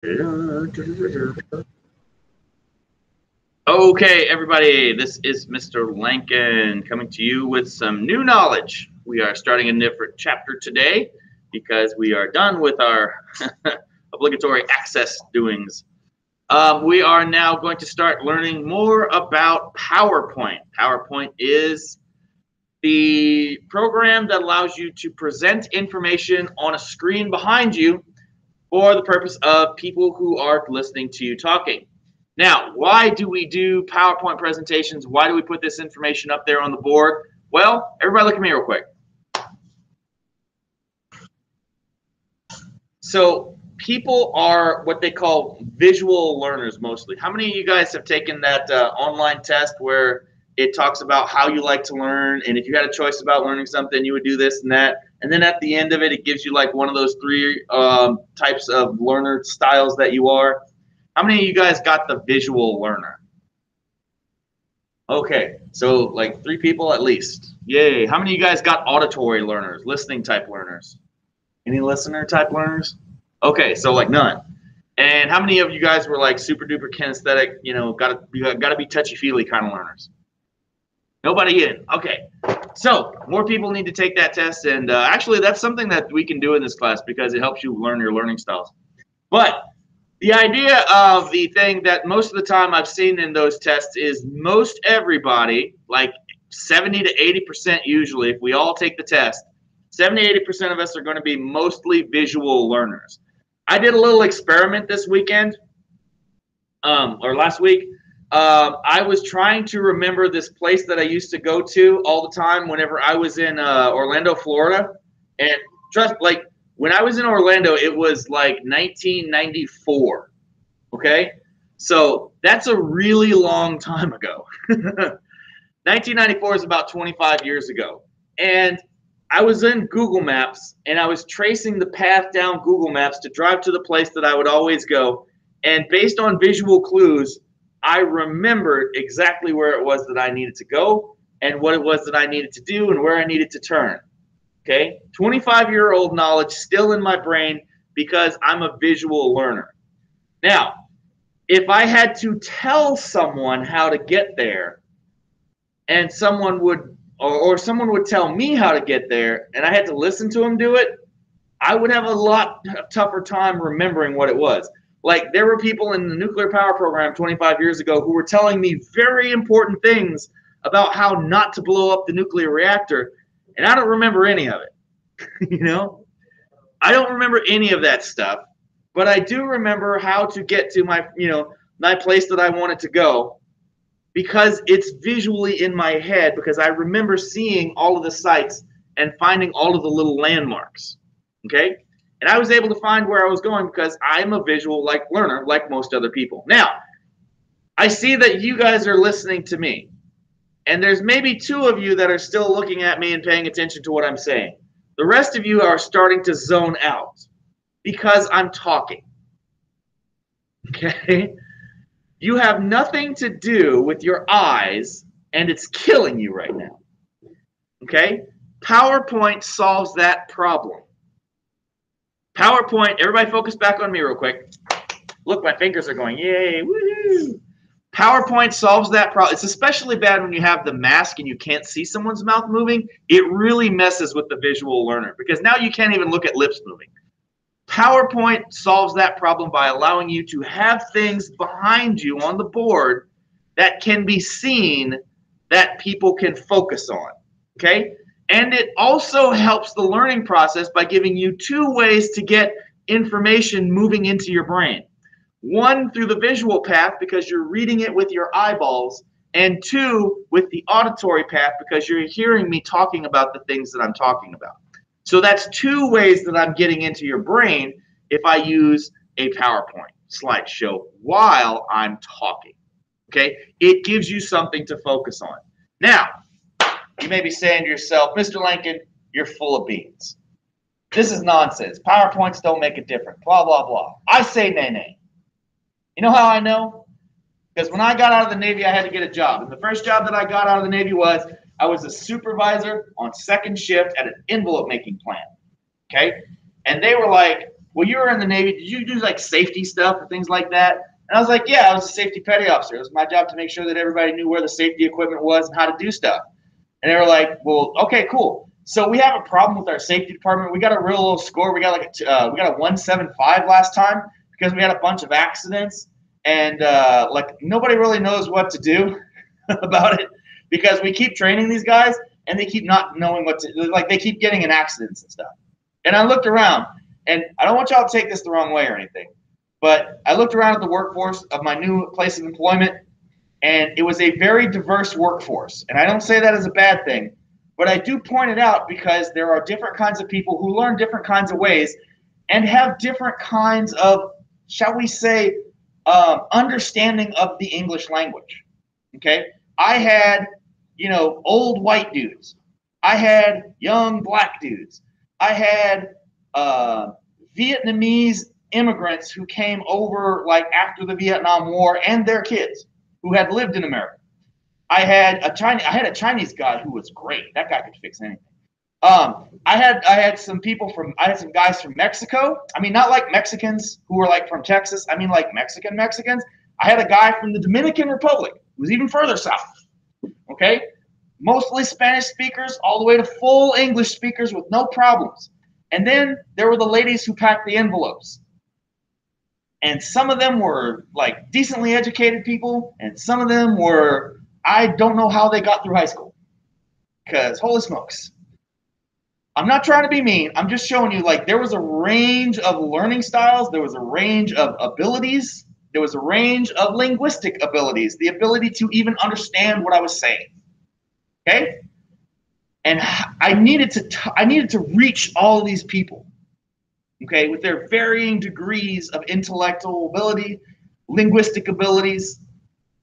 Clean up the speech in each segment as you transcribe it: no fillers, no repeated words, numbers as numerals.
Okay, everybody, this is Mr. Lankin coming to you with some new knowledge. We are starting a different chapter today because we are done with our obligatory access doings. We are now going to start learning more about PowerPoint. PowerPoint is the program that allows you to present information on a screen behind you for the purpose of people who are listening to you talking. Now, why do we do PowerPoint presentations? Why do we put this information up there on the board? Well, everybody look at me real quick. So people are what they call visual learners mostly. How many of you guys have taken that online test where it talks about how you like to learn, and if you had a choice about learning something, you would do this and that, and then at the end of it, it gives you like one of those three types of learner styles that you are? How many of you guys got the visual learner? Okay, so like 3 people at least. Yay. How many of you guys got auditory learners, listening type learners? Any listener type learners? Okay, so like none. And how many of you guys were like super duper kinesthetic, gotta be touchy feely kind of learners? Nobody in. Okay. So more people need to take that test, and actually that's something that we can do in this class because it helps you learn your learning styles. But the idea of the thing that most of the time I've seen in those tests is most everybody, like 70 to 80% usually, if we all take the test, 70 to 80% of us are going to be mostly visual learners. I did a little experiment this weekend, or last week. I was trying to remember this place that I used to go to all the time whenever I was in Orlando, Florida. And trust, like, when I was in Orlando, it was like 1994. Okay? So that's a really long time ago. 1994 is about 25 years ago. And I was in Google Maps, and I was tracing the path down Google Maps to drive to the place that I would always go. And based on visual clues, I remembered exactly where it was that I needed to go and what it was that I needed to do and where I needed to turn. Okay? 25-year-old knowledge still in my brain because I'm a visual learner. Now, if I had to tell someone how to get there, and someone would or someone would tell me how to get there and I had to listen to them do it, I would have a lot tougher time remembering what it was. Like, there were people in the nuclear power program 25 years ago who were telling me very important things about how not to blow up the nuclear reactor, and I don't remember any of it. I don't remember any of that stuff, but I do remember how to get to my place that I wanted to go, because it's visually in my head, because I remember seeing all of the sites and finding all of the little landmarks. Okay? And I was able to find where I was going because I'm a visual learner like most other people. Now, I see that you guys are listening to me. And there's maybe 2 of you that are still looking at me and paying attention to what I'm saying. The rest of you are starting to zone out because I'm talking. Okay? You have nothing to do with your eyes, and it's killing you right now. Okay? PowerPoint solves that problem. PowerPoint, everybody focus back on me real quick. Look, my fingers are going, yay, woohoo. PowerPoint solves that problem. It's especially bad when you have the mask and you can't see someone's mouth moving. It really messes with the visual learner because now you can't even look at lips moving. PowerPoint solves that problem by allowing you to have things behind you on the board that can be seen, that people can focus on, okay? And it also helps the learning process by giving you 2 ways to get information moving into your brain. 1, through the visual path because you're reading it with your eyeballs, and 2, with the auditory path because you're hearing me talking about the things that I'm talking about. So that's 2 ways that I'm getting into your brain if I use a PowerPoint slideshow while I'm talking. Okay? It gives you something to focus on. Now, you may be saying to yourself, Mr. Lincoln, you're full of beans. This is nonsense. PowerPoints don't make a difference. Blah, blah, blah. I say nay, nay. You know how I know? Because when I got out of the Navy, I had to get a job. And the first job that I got out of the Navy was I was a supervisor on 2nd shift at an envelope making plant. Okay? And they were like, well, you were in the Navy. Did you do like safety stuff or things like that? And I was like, yeah, I was a safety petty officer. It was my job to make sure that everybody knew where the safety equipment was and how to do stuff. And they were like, well, okay, cool. So we have a problem with our safety department. We got a real low score. We got like we got a 175 last time because we had a bunch of accidents, and like nobody really knows what to do about it because we keep training these guys and they keep not knowing what to, like they keep getting in accidents and stuff. And I looked around, and I don't want y'all to take this the wrong way or anything, but I looked around at the workforce of my new place of employment, and it was a very diverse workforce. And I don't say that as a bad thing, but I do point it out because there are different kinds of people who learn different kinds of ways and have different kinds of, shall we say, understanding of the English language. Okay? I had, old white dudes. I had young black dudes. I had Vietnamese immigrants who came over like after the Vietnam War and their kids who had lived in America. I had a Chinese guy who was great. That guy could fix anything. I had some guys from Mexico. I mean, not like Mexicans who were like from Texas. I mean, like Mexicans. I had a guy from the Dominican Republic who was even further south. Okay, mostly Spanish speakers, all the way to full English speakers with no problems. And then there were the ladies who packed the envelopes. And some of them were like decently educated people, and some of them were, I don't know how they got through high school. Because holy smokes. I'm not trying to be mean. I'm just showing you like there was a range of learning styles. There was a range of abilities. There was a range of linguistic abilities, the ability to even understand what I was saying. Okay? And I needed to reach all of these people. Okay, with their varying degrees of intellectual ability, linguistic abilities,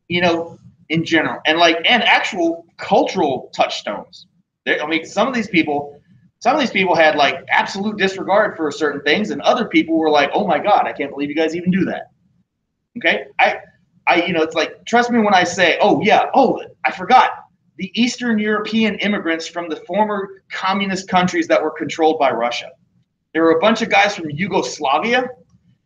in general, and actual cultural touchstones. Some of these people had like absolute disregard for certain things, and other people were like, "Oh my God, I can't believe you guys even do that." Okay, it's like, trust me when I say, I forgot the Eastern European immigrants from the former communist countries that were controlled by Russia. There were a bunch of guys from Yugoslavia,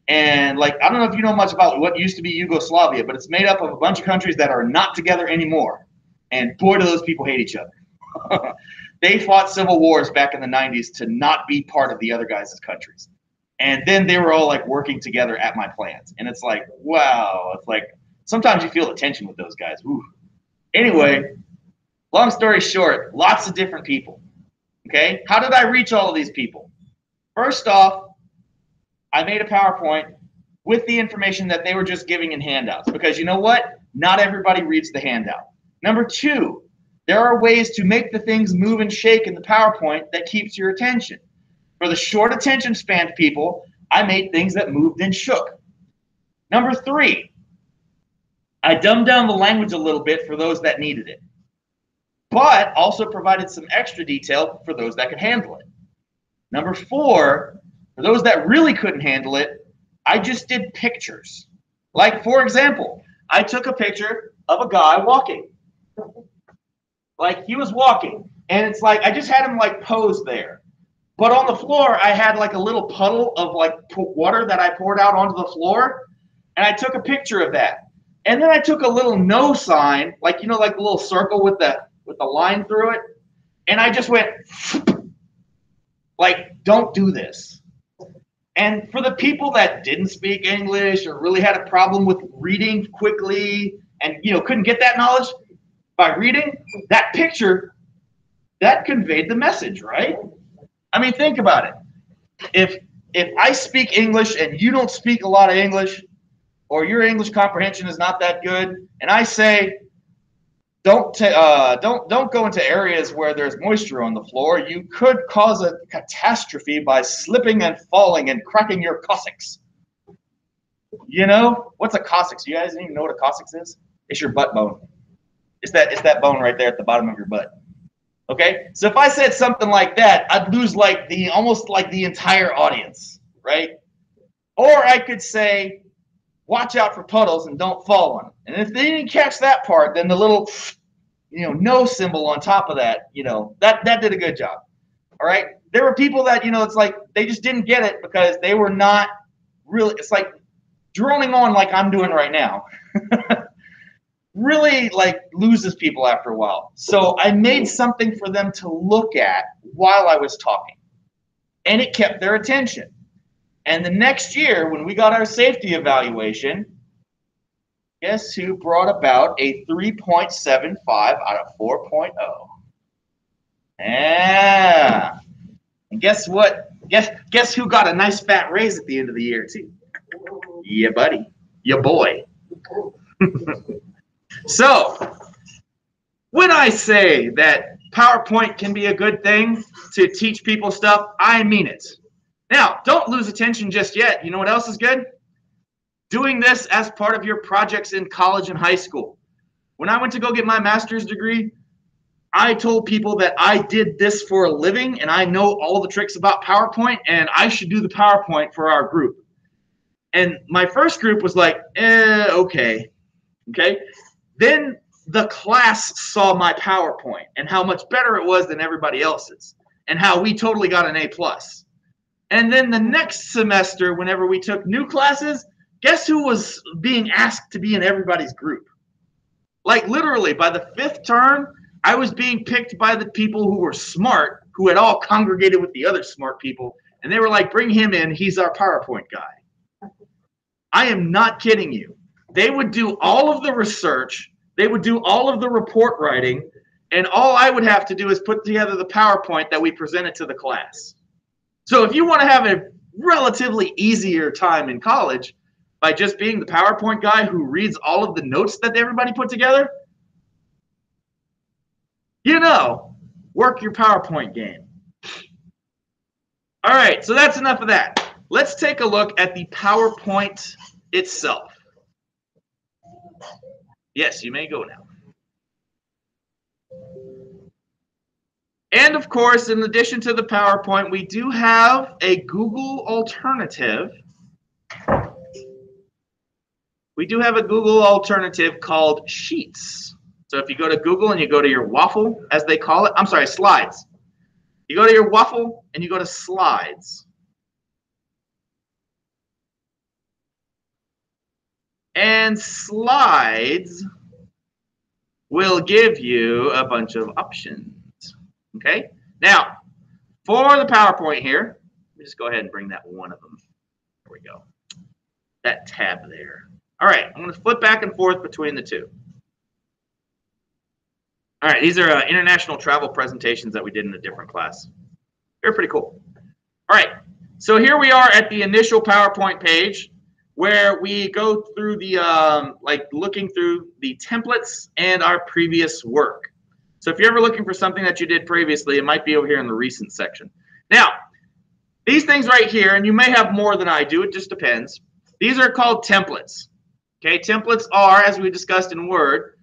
and I don't know if you know much about what used to be Yugoslavia, but it's made up of a bunch of countries that are not together anymore. And boy, do those people hate each other. They fought civil wars back in the 90s to not be part of the other guys' countries. And then they were all like working together at my plants. And it's like, wow, it's like sometimes you feel the tension with those guys. Ooh. Anyway, long story short, lots of different people. Okay, how did I reach all of these people? First off, I made a PowerPoint with the information that they were just giving in handouts, because you know what? Not everybody reads the handout. Number two, there are ways to make the things move and shake in the PowerPoint that keeps your attention. For the short attention span people, I made things that moved and shook. Number three, I dumbed down the language a little bit for those that needed it, but also provided some extra detail for those that could handle it. Number four, for those that really couldn't handle it, I just did pictures. Like, for example, I took a picture of a guy walking. Like, he was walking, and it's like I just had him like pose there. But on the floor, I had like a little puddle of like water that I poured out onto the floor, and I took a picture of that. And then I took a little no sign, like the little circle with the line through it, and I just went like, don't do this. And for the people that didn't speak English or really had a problem with reading quickly and couldn't get that knowledge by reading, that picture that conveyed the message, right? I mean, think about it. If I speak English and you don't speak a lot of English, or your English comprehension is not that good, and I say, don't go into areas where there's moisture on the floor. You could cause a catastrophe by slipping and falling and cracking your coccyx. What's a coccyx? You guys even know what a coccyx is? It's your butt bone. It's that bone right there at the bottom of your butt. Okay, so if I said something like that, I'd lose almost the entire audience, right? Or I could say, watch out for puddles and don't fall on them. And if they didn't catch that part, then the little, no symbol on top of that, that did a good job. All right. there were people that, it's like they just didn't get it because they were not really, it's like droning on like I'm doing right now. Really like loses people after a while. So I made something for them to look at while I was talking, and it kept their attention. And the next year when we got our safety evaluation, guess who brought about a 3.75 out of 4.0? Yeah. And guess what? Guess who got a nice fat raise at the end of the year too? Yeah, buddy. Your boy. So, when I say that PowerPoint can be a good thing to teach people stuff, I mean it. Now, don't lose attention just yet. You know what else is good? Doing this as part of your projects in college and high school. When I went to go get my master's degree, I told people that I did this for a living and I know all the tricks about PowerPoint and I should do the PowerPoint for our group. And my first group was like, okay. Then the class saw my PowerPoint and how much better it was than everybody else's and how we totally got an A+. And then the next semester, whenever we took new classes, guess who was being asked to be in everybody's group? Like literally by the 5th term, I was being picked by the people who were smart, who had all congregated with the other smart people. And they were like, bring him in. He's our PowerPoint guy. I am not kidding you. They would do all of the research. They would do all of the report writing. And all I would have to do is put together the PowerPoint that we presented to the class. So if you want to have a relatively easier time in college by just being the PowerPoint guy who reads all of the notes that everybody put together, work your PowerPoint game. All right, so that's enough of that. Let's take a look at the PowerPoint itself. Yes, you may go now. And of course, in addition to the PowerPoint, we do have a Google alternative. We do have a Google alternative called Sheets. So if you go to Google and you go to your waffle, as they call it, I'm sorry, slides. You go to your waffle and you go to slides. And slides will give you a bunch of options. Okay? Now, for the PowerPoint here, let me just go ahead and bring that one of them. There we go. That tab there. All right, I'm going to flip back and forth between the two. All right, these are international travel presentations that we did in a different class. They're pretty cool. All right, so here we are at the initial PowerPoint page where we go through the, looking through the templates and our previous work. So if you're ever looking for something that you did previously, it might be over here in the recent section. Now, these things right here, and you may have more than I do, it just depends. These are called templates. Okay, templates are, as we discussed in Word,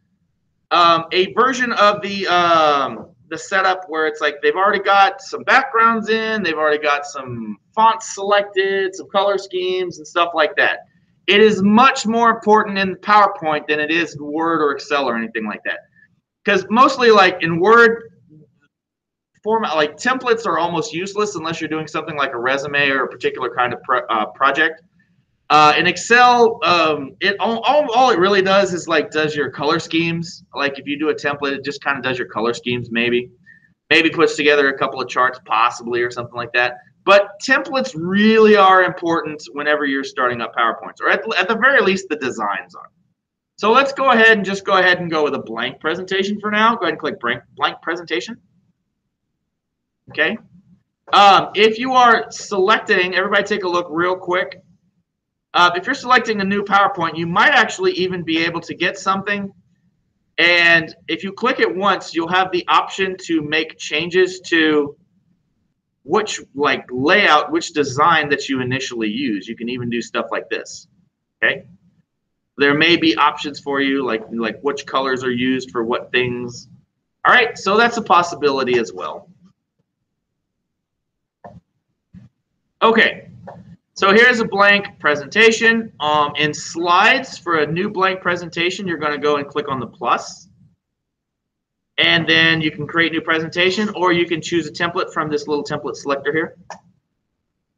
a version of the setup where it's like they've already got some backgrounds in, they've already got some fonts selected, some color schemes and stuff like that. It is much more important in PowerPoint than it is in Word or Excel or anything like that. Because mostly like in Word format, like templates are almost useless unless you're doing something like a resume or a particular kind of project. In Excel, all it really does is does your color schemes. Like if you do a template, it just kind of does your color schemes maybe puts together a couple of charts possibly or something like that. But templates really are important whenever you're starting up PowerPoints, or at the very least the designs are. So let's go ahead and go with a blank presentation for now. Go ahead and click blank presentation. Okay. If you are selecting, everybody take a look real quick. If you're selecting a new PowerPoint, you might actually even be able to get something. And if you click it once, you'll have the option to make changes to which layout, which design that you initially use. You can even do stuff like this. Okay. There may be options for you, like which colors are used for what things. All right, so that's a possibility as well. Okay. So here's a blank presentation. In slides, for a new blank presentation, you're going to go and click on the plus. And then you can create new presentation, or you can choose a template from this little template selector here.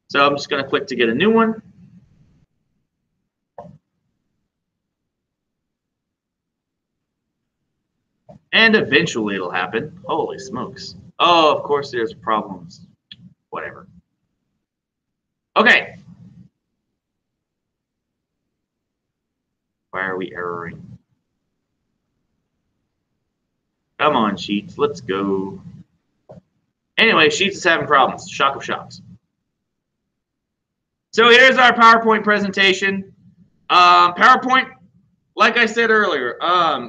So I'm just going to click to get a new one. And eventually it'll happen. Holy smokes. Oh, of course there's problems. Whatever. Okay. Why are we erroring? Come on, Sheets. Let's go. Anyway, Sheets is having problems. Shock of shocks. So here's our PowerPoint presentation. PowerPoint, like I said earlier,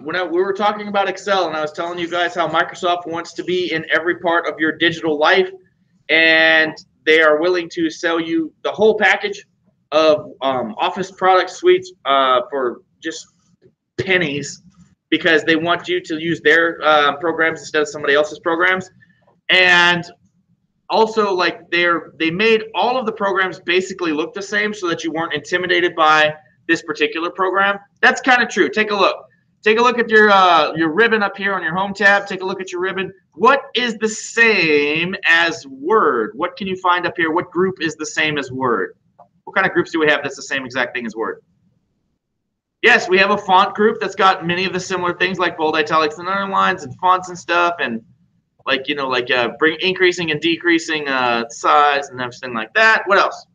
when we were talking about Excel and I was telling you guys how Microsoft wants to be in every part of your digital life, and they are willing to sell you the whole package of Office product suites for just pennies, because they want you to use their programs instead of somebody else's programs. And also, like, they made all of the programs basically look the same so that you weren't intimidated by this particular program. That's kind of true. Take a look. Take a look at your ribbon up here on your home tab. Take a look at your ribbon. What is the same as Word? What can you find up here? What group is the same as Word? What kind of groups do we have that's the same exact thing as Word? Yes, we have a font group that's got many of the similar things like bold, italics, and underlines, and fonts and stuff, and like, you know, like increasing and decreasing size and everything like that. What else?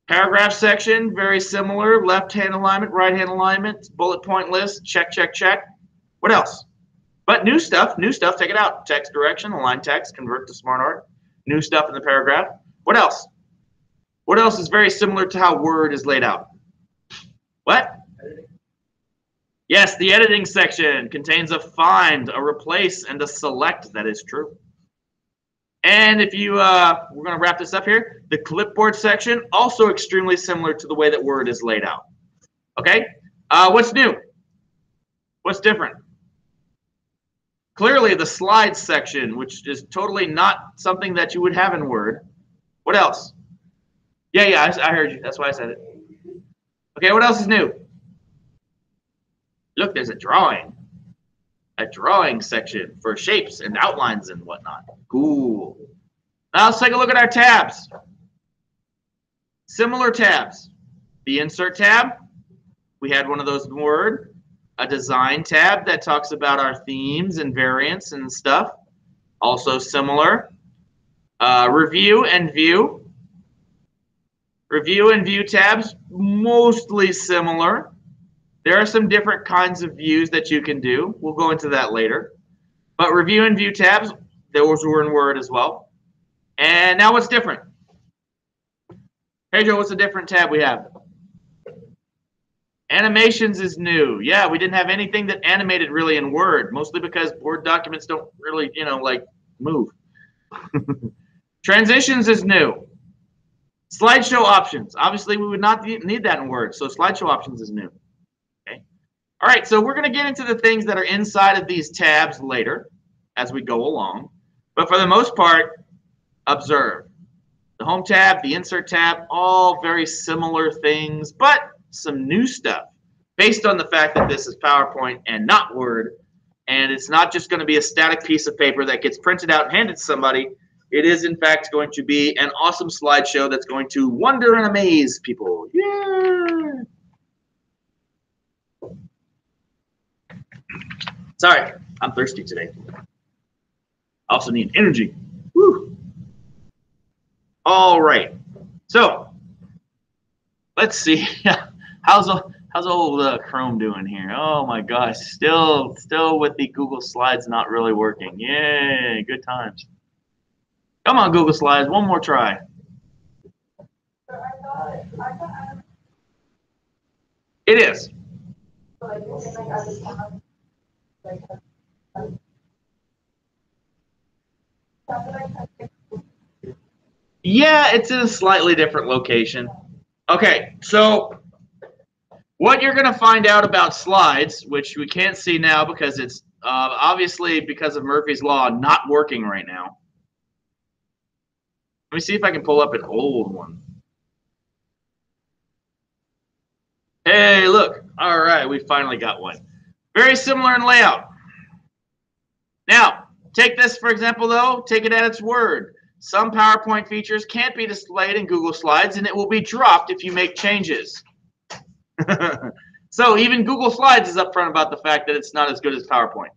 Paragraph section, very similar. Left-hand alignment, right-hand alignment, bullet point list, check, check, check. What else? But new stuff, take it out. Text direction, align text, convert to smart art. New stuff in the paragraph. What else? What else is very similar to how Word is laid out? What? Yes, the editing section contains a find, a replace, and a select. That is true. And if you, we're going to wrap this up here. The clipboard section, also extremely similar to the way that Word is laid out. Okay? What's new? What's different? Clearly, the slides section, which is totally not something that you would have in Word. What else? Yeah, I heard you. That's why I said it. Okay, what else is new? Look, there's a drawing section for shapes and outlines and whatnot. Cool. Now let's take a look at our tabs. Similar tabs. The Insert tab, we had one of those in Word. A Design tab that talks about our themes and variants and stuff. Also similar. Review and View. Review and View tabs, mostly similar. There are some different kinds of views that you can do. We'll go into that later. But Review and View tabs, those were in Word as well. And now what's different? Hey, Joe, what's a different tab we have? Animations is new. Yeah, we didn't have anything that animated really in Word, mostly because Word documents don't really, you know, like move. Transitions is new. Slideshow options. Obviously, we would not need that in Word, so slideshow options is new. All right, so we're going to get into the things that are inside of these tabs later as we go along. But for the most part, observe. The Home tab, the Insert tab, all very similar things, but some new stuff based on the fact that this is PowerPoint and not Word. And it's not just going to be a static piece of paper that gets printed out and handed to somebody. It is, in fact, going to be an awesome slideshow that's going to wonder and amaze people. Yeah! Sorry, I'm thirsty today. I also need energy. Woo. All right. So let's see. How's old Chrome doing here? Oh my gosh, still with the Google Slides not really working. Yay, good times. Come on, Google Slides, one more try. It is. Yeah, it's in a slightly different location. Okay, so what you're going to find out about slides, which we can't see now because it's obviously, because of Murphy's Law, not working right now. Let me see if I can pull up an old one. Hey, look. All right, we finally got one. Very similar in layout. Now, take this for example though, take it at its word. Some PowerPoint features can't be displayed in Google Slides and it will be dropped if you make changes. So even Google Slides is upfront about the fact that it's not as good as PowerPoint.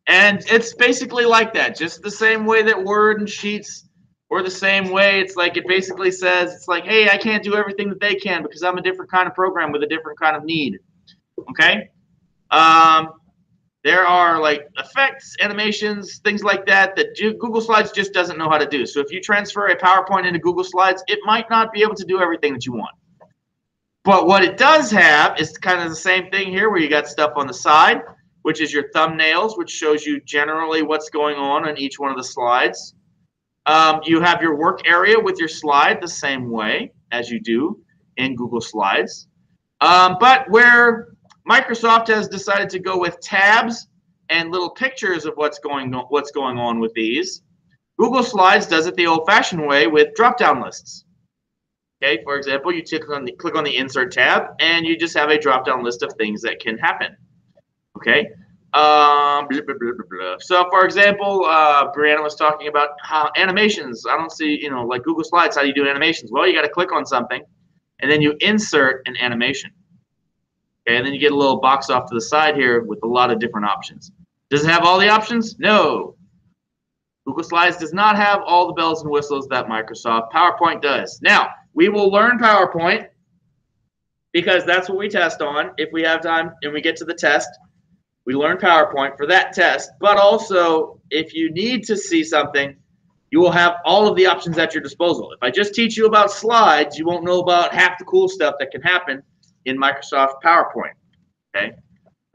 And it's basically like that, just the same way that Word and Sheets were the same way. It's like it basically says, it's like, hey, I can't do everything that they can because I'm a different kind of program with a different kind of need. Okay? There are like effects, animations, things like that that Google Slides just doesn't know how to do. So if you transfer a PowerPoint into Google Slides, it might not be able to do everything that you want. But what it does have is kind of the same thing here where you got stuff on the side, which is your thumbnails, which shows you generally what's going on each one of the slides. You have your work area with your slide the same way as you do in Google Slides. But where Microsoft has decided to go with tabs and little pictures of what's going on with these, Google Slides does it the old-fashioned way with drop-down lists. Okay, for example, you click on the Insert tab, and you just have a drop-down list of things that can happen. Okay. Blah, blah, blah, blah. So, for example, Brianna was talking about how animations. I don't see, like Google Slides, how do you do animations? Well, you got to click on something, and then you insert an animation. Okay, and then you get a little box off to the side here with a lot of different options. Does it have all the options? No. Google Slides does not have all the bells and whistles that Microsoft PowerPoint does. Now, we will learn PowerPoint because that's what we test on. If we have time and we get to the test, we learn PowerPoint for that test. But also, if you need to see something, you will have all of the options at your disposal. If I just teach you about slides, you won't know about half the cool stuff that can happen in Microsoft PowerPoint. Okay?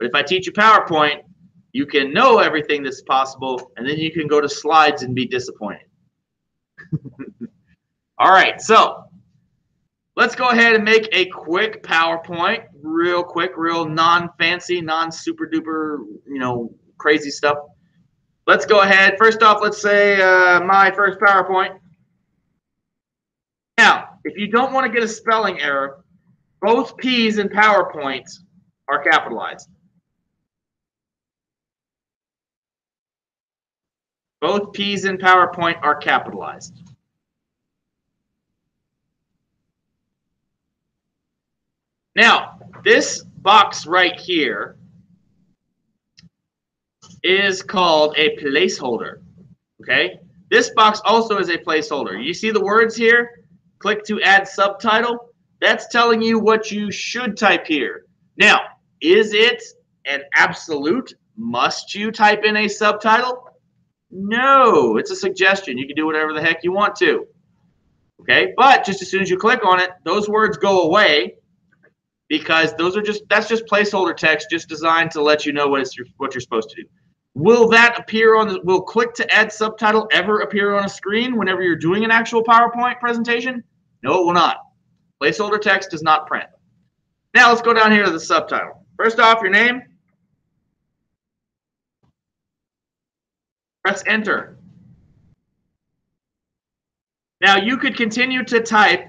But if I teach you PowerPoint, you can know everything that's possible, and then you can go to slides and be disappointed. All right, so let's go ahead and make a quick PowerPoint, real quick, real non-fancy, non-super duper, crazy stuff. Let's go ahead. First off, let's say my first PowerPoint. Now, if you don't want to get a spelling error, both P's in PowerPoint are capitalized. Both P's in PowerPoint are capitalized. Now, this box right here is called a placeholder, okay? This box also is a placeholder. You see the words here? Click to add subtitle. That's telling you what you should type here. Now, is it an absolute must you type in a subtitle? No, it's a suggestion. You can do whatever the heck you want to. Okay, but just as soon as you click on it, those words go away because that's just placeholder text, just designed to let you know what you're supposed to do. Will that appear will click to add subtitle ever appear on a screen whenever you're doing an actual PowerPoint presentation? No, it will not. Placeholder text does not print. Now let's go down here to the subtitle. First off, your name. Press enter. Now you could continue to type,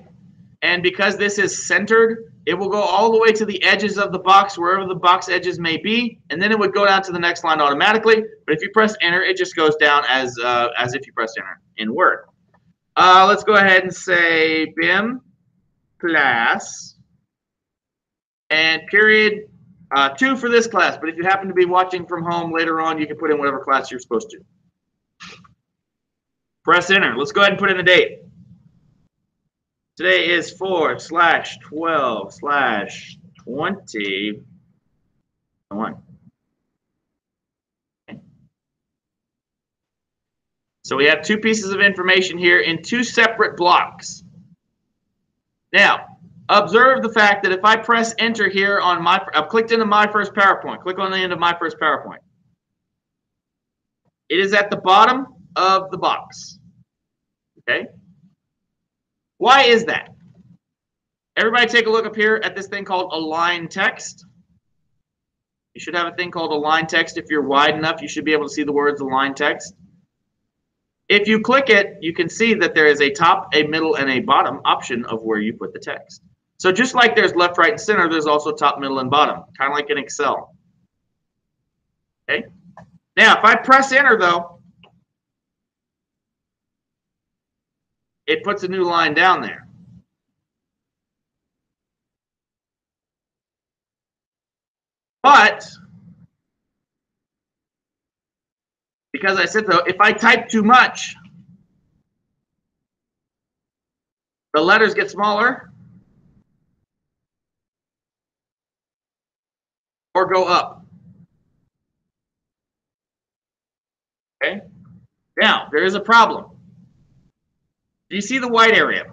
and because this is centered, it will go all the way to the edges of the box, wherever the box edges may be, and then it would go down to the next line automatically. But if you press enter, it just goes down as if you pressed enter in Word. Let's go ahead and say BIM class and period 2 for this class. But if you happen to be watching from home later on, you can put in whatever class you're supposed to. Press enter. Let's go ahead and put in the date. Today is 4/12/21. Okay. So we have 2 pieces of information here in 2 separate blocks. Now, observe the fact that if I press enter here on I've clicked into my first PowerPoint. Click on the end of my first PowerPoint. It is at the bottom of the box. Okay? Why is that? Everybody take a look up here at this thing called align text. You should have a thing called align text. If you're wide enough, you should be able to see the words align text. If you click it, you can see that there is a top, a middle, and a bottom option of where you put the text. So just like there's left, right, and center, there's also top, middle, and bottom, kind of like in Excel. Okay? Now, if I press enter though, it puts a new line down there. But because I said though, if I type too much, the letters get smaller or go up. Okay. Now, there is a problem. Do you see the white area?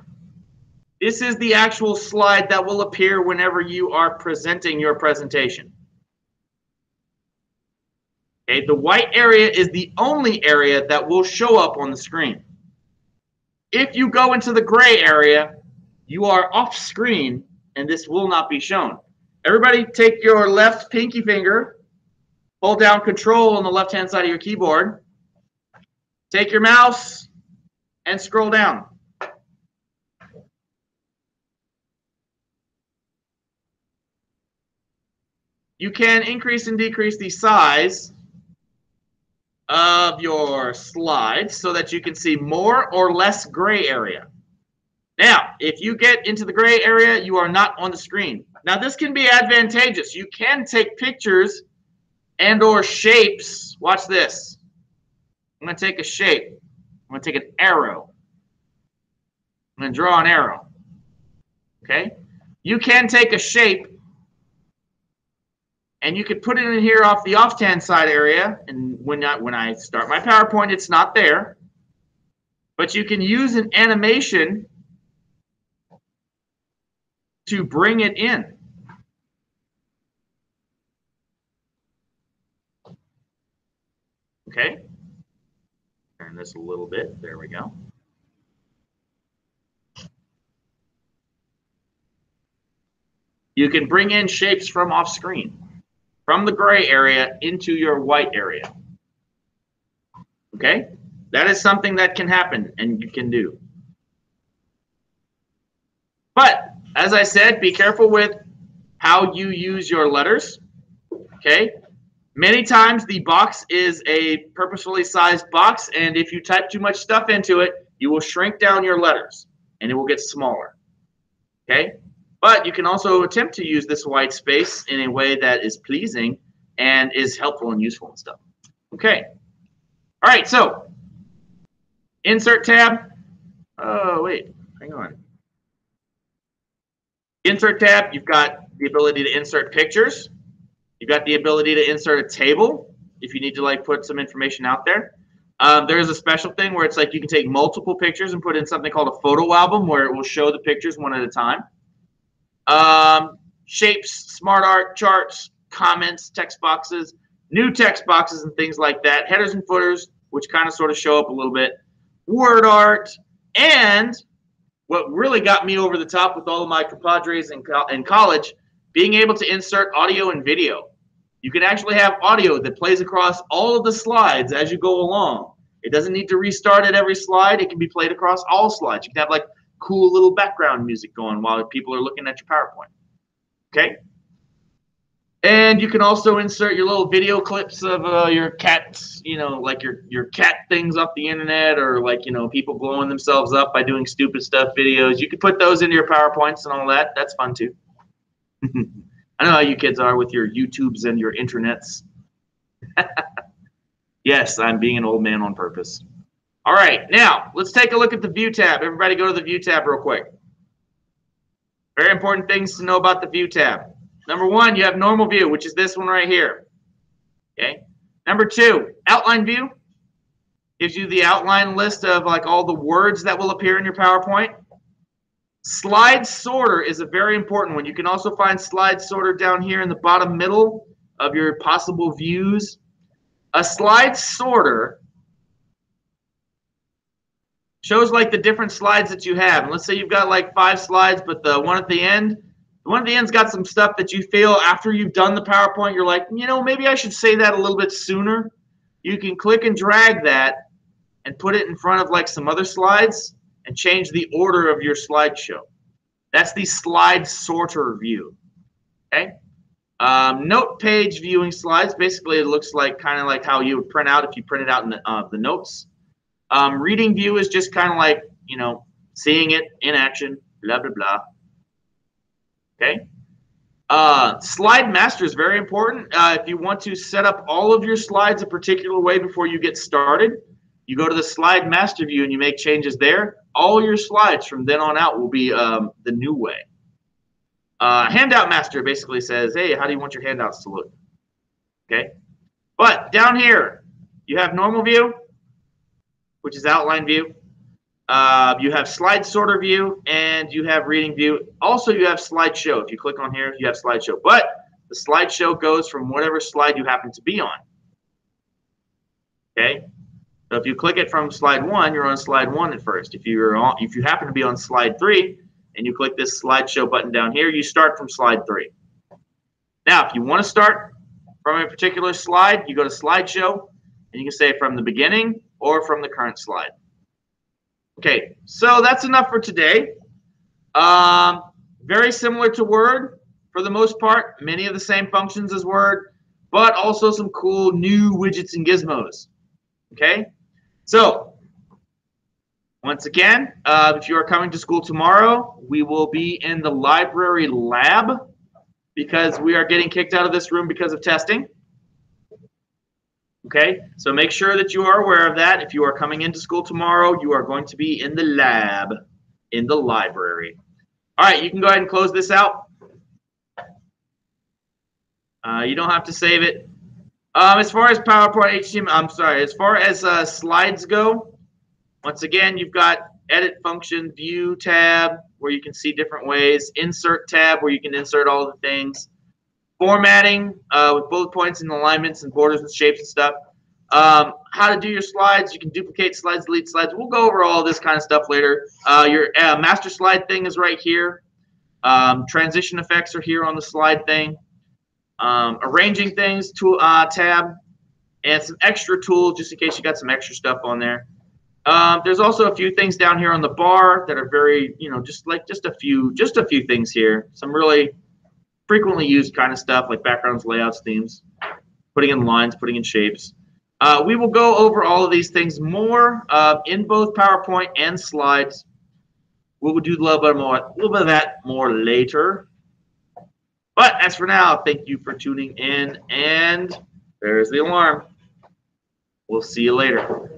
This is the actual slide that will appear whenever you are presenting your presentation. Okay, the white area is the only area that will show up on the screen. If you go into the gray area, you are off screen and this will not be shown. Everybody take your left pinky finger, hold down Control on the left-hand side of your keyboard, take your mouse and scroll down. You can increase and decrease the size of your slides so that you can see more or less gray area. Now, if you get into the gray area, you are not on the screen. Now, this can be advantageous. You can take pictures and or shapes. Watch this. I'm going to take a shape. I'm going to take an arrow. I'm going to draw an arrow. Okay? You can take a shape and you can put it in here off the off-hand side area. And when I start my PowerPoint, it's not there. But you can use an animation to bring it in. Okay. Turn this a little bit. There we go. You can bring in shapes from off screen, from the gray area into your white area. Okay? That is something that can happen and you can do. But, as I said, be careful with how you use your letters. Okay? Many times the box is a purposefully sized box, and if you type too much stuff into it, you will shrink down your letters and it will get smaller. Okay? But you can also attempt to use this white space in a way that is pleasing and is helpful and useful and stuff. Okay. All right, so insert tab. Oh, wait, hang on. Insert tab, you've got the ability to insert pictures. You've got the ability to insert a table if you need to like put some information out there. There's a special thing where it's like you can take multiple pictures and put in something called a photo album where it will show the pictures one at a time. Shapes, smart art, charts, comments, text boxes, new text boxes and things like that, headers and footers, which kind of sort of show up a little bit, word art, and what really got me over the top with all of my compadres in college, being able to insert audio and video. You can actually have audio that plays across all of the slides as you go along. It doesn't need to restart at every slide. It can be played across all slides. You can have like cool little background music going while people are looking at your PowerPoint. Okay? And you can also insert your little video clips of your cats, you know, like your cat things off the internet, or like, you know, people blowing themselves up by doing stupid stuff videos. You can put those into your PowerPoints and all that. That's fun too. I know how you kids are with your YouTubes and your internets. Yes, I'm being an old man on purpose. All right, now let's take a look at the View tab. Everybody go to the View tab real quick. Very important things to know about the View tab. Number one, you have Normal View, which is this one right here. Okay. Number two, Outline View gives you the outline list of like all the words that will appear in your PowerPoint. Slide Sorter is a very important one. You can also find Slide Sorter down here in the bottom middle of your possible views. A Slide Sorter shows like the different slides that you have. And let's say you've got like 5 slides, but the one at the end's got some stuff that you feel after you've done the PowerPoint, you're like, you know, maybe I should say that a little bit sooner. You can click and drag that and put it in front of like some other slides and change the order of your slideshow. That's the Slide Sorter view. Okay? Note page viewing slides. Basically, it looks like kind of like how you would print out if you printed out in the notes. Reading view is just kind of like, you know, seeing it in action, blah, blah, blah. Okay. Slide master is very important. If you want to set up all of your slides a particular way before you get started, you go to the slide master view and you make changes there. All your slides from then on out will be the new way. Handout master basically says, hey, how do you want your handouts to look? Okay. But down here, you have normal view, which is outline view. You have slide sorter view, and you have reading view. Also, you have slideshow. If you click on here, you have slideshow. But the slideshow goes from whatever slide you happen to be on. Okay. So if you click it from slide 1, you're on slide 1 at first. If you happen to be on slide 3, and you click this slideshow button down here, you start from slide 3. Now, if you want to start from a particular slide, you go to slideshow, and you can say from the beginning or from the current slide. Okay, so that's enough for today. Very similar to Word for the most part. Many of the same functions as Word, but also some cool new widgets and gizmos. Okay, so once again, if you are coming to school tomorrow, we will be in the library lab because we are getting kicked out of this room because of testing. Okay, so make sure that you are aware of that. If you are coming into school tomorrow, you are going to be in the lab, in the library. All right, you can go ahead and close this out. You don't have to save it. As far as PowerPoint HTML, I'm sorry, as far as slides go, once again, you've got edit function, view tab, where you can see different ways, insert tab, where you can insert all the things. Formatting with bullet points and alignments and borders and shapes and stuff. How to do your slides. You can duplicate slides, delete slides. We'll go over all this kind of stuff later. Your master slide thing is right here. Transition effects are here on the slide thing. Arranging things to tab. And some extra tools just in case you got some extra stuff on there. There's also a few things down here on the bar that are very, you know, just a few things here. Some really frequently used kind of stuff like backgrounds, layouts, themes, putting in lines, putting in shapes. We will go over all of these things more in both PowerPoint and slides. We will do a little bit of that more later. But as for now, thank you for tuning in, and there's the alarm. We'll see you later.